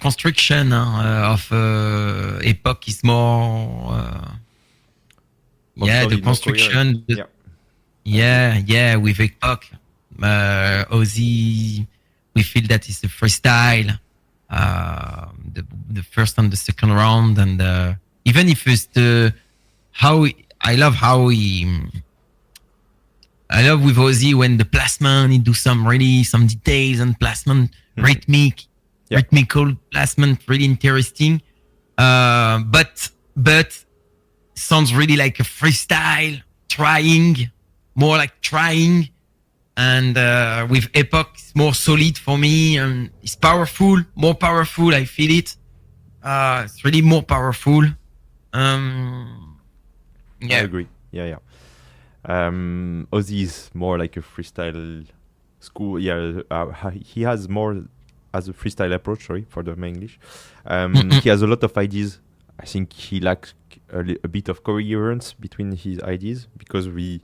construction of EPOCK is more the construction. With EPOCK, OSY, we feel that it's a freestyle. The first and the second round, and even if it's I love with OSY when the placement, he do some details and placement, rhythmical placement, really interesting. But sounds really like a freestyle, more like trying. And with EPOCK, it's more solid for me, and it's more powerful. I feel it. It's really more powerful. I agree. OSY is more like a freestyle school. He has more as a freestyle approach. Sorry for the English. He has a lot of ideas. I think he lacks a bit of coherence between his ideas, because we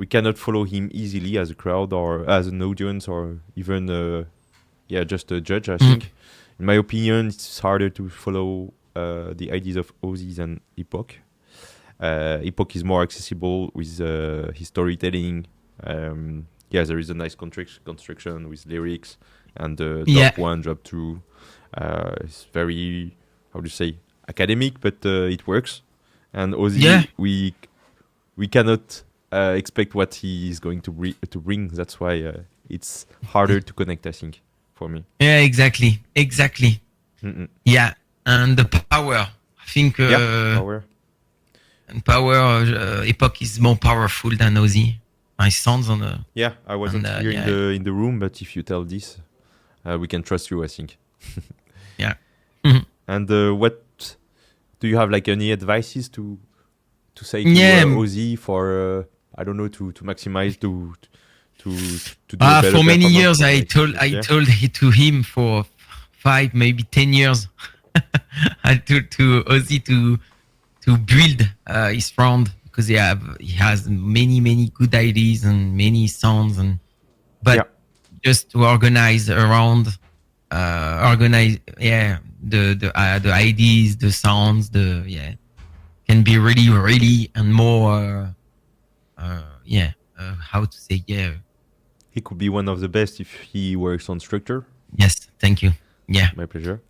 cannot follow him easily as a crowd or as an audience, or even just a judge. I think, in my opinion, it's harder to follow the ideas of OSY than EPOCK. EPOCK is more accessible with his storytelling. There is a nice construction with lyrics, and drop one, drop two. It's very, academic, but it works. And OSY, we cannot expect what he is going to bring. That's why it's harder to connect, I think, for me. Yeah, exactly. Yeah, and the power. I think power. And power, EPOCK is more powerful than OSY. My sounds on the... Yeah, I wasn't here in the room, but if you tell this, we can trust you, I think. Yeah. And what do you have, like, any advices to say to OSY for to maximize to do a better for many years performance? I told it to him for 5, maybe 10 years. I told to OSY to build his round, because he has many good ideas and many sounds, but just to organize around the ideas, the sounds, can be really and more how to say he could be one of the best if he works on structure. Yes, thank you. Yeah, my pleasure.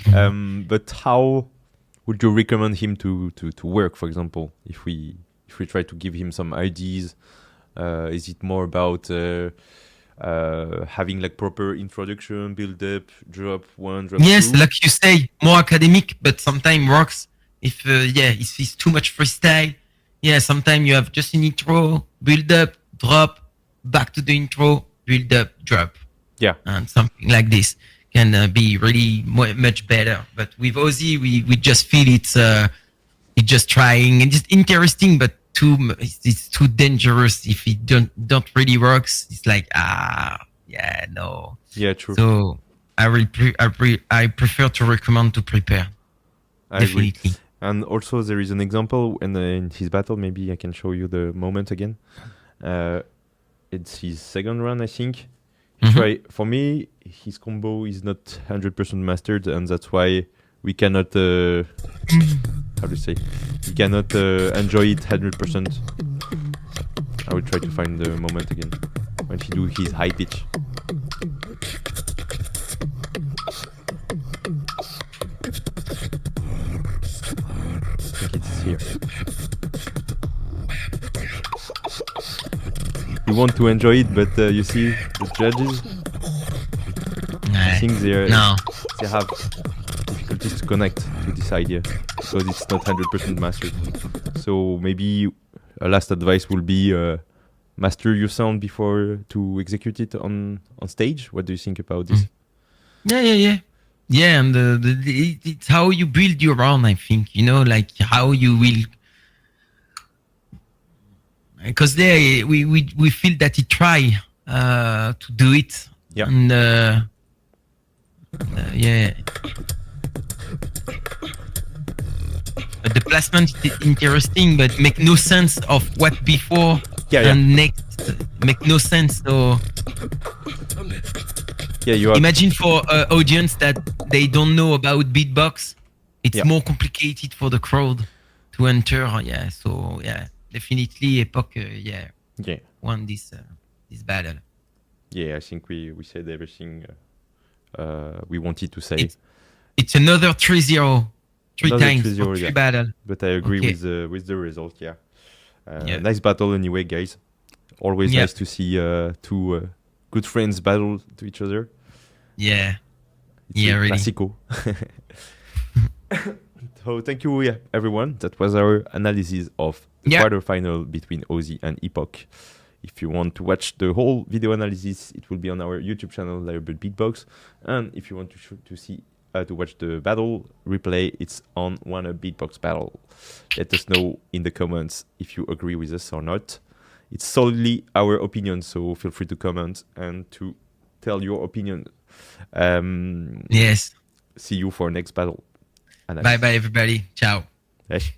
But how would you recommend him to work, for example, if we try to give him some ideas? Is it more about having like proper introduction, build up, drop one, drop yes, two? Like you say, more academic, but sometimes works if it's too much freestyle. Yeah, sometimes you have just an intro, build up, drop, back to the intro, build up, drop. Yeah, and something like this can be really much better. But with OSY, we just feel it's just trying and just interesting, but it's too dangerous if it don't really works. It's like no. Yeah, true. So I prefer to recommend to prepare. Definitely. Agree. And also there is an example in his battle. Maybe I can show you the moment again. It's his second run, I think. For me, his combo is not 100% mastered, and that's why we cannot we cannot enjoy it 100%. I will try to find the moment again when he do his high pitch. I think it's here. You want to enjoy it, but you see the judges, I think they have difficulties to connect to this idea because it's not 100% mastered. So maybe a last advice will be master your sound before to execute it on stage. What do you think about this? Yeah, and it's how you build your round, I think, like how you will, because there we feel that he try to do it. Yeah. And but the placement is interesting, but make no sense of what before and next make no sense. So you imagine for audience that they don't know about beatbox, it's Yeah. more complicated for the crowd to enter. Yeah, so yeah, definitely EPOCK. Yeah. Won this battle. Yeah, I think we said everything we wanted to say. It's another 3-0, three Another times 3-0, for three yeah. battle. But I agree Okay. with the result. Yeah. Yeah. Nice battle anyway, guys. Always Yeah. nice to see two good friends battle to each other. Yeah. It's Yeah, a really. classico. So thank you, everyone. That was our analysis of the quarterfinal between OSY and EPOCK. If you want to watch the whole video analysis, it will be on our YouTube channel, Lyrebird Beatbox. And if you want to see to watch the battle replay, it's on One Beatbox Battle. Let us know in the comments if you agree with us or not. It's solely our opinion, so feel free to comment and to tell your opinion. Yes. See you for next battle. Bye bye, everybody. Ciao. Yes.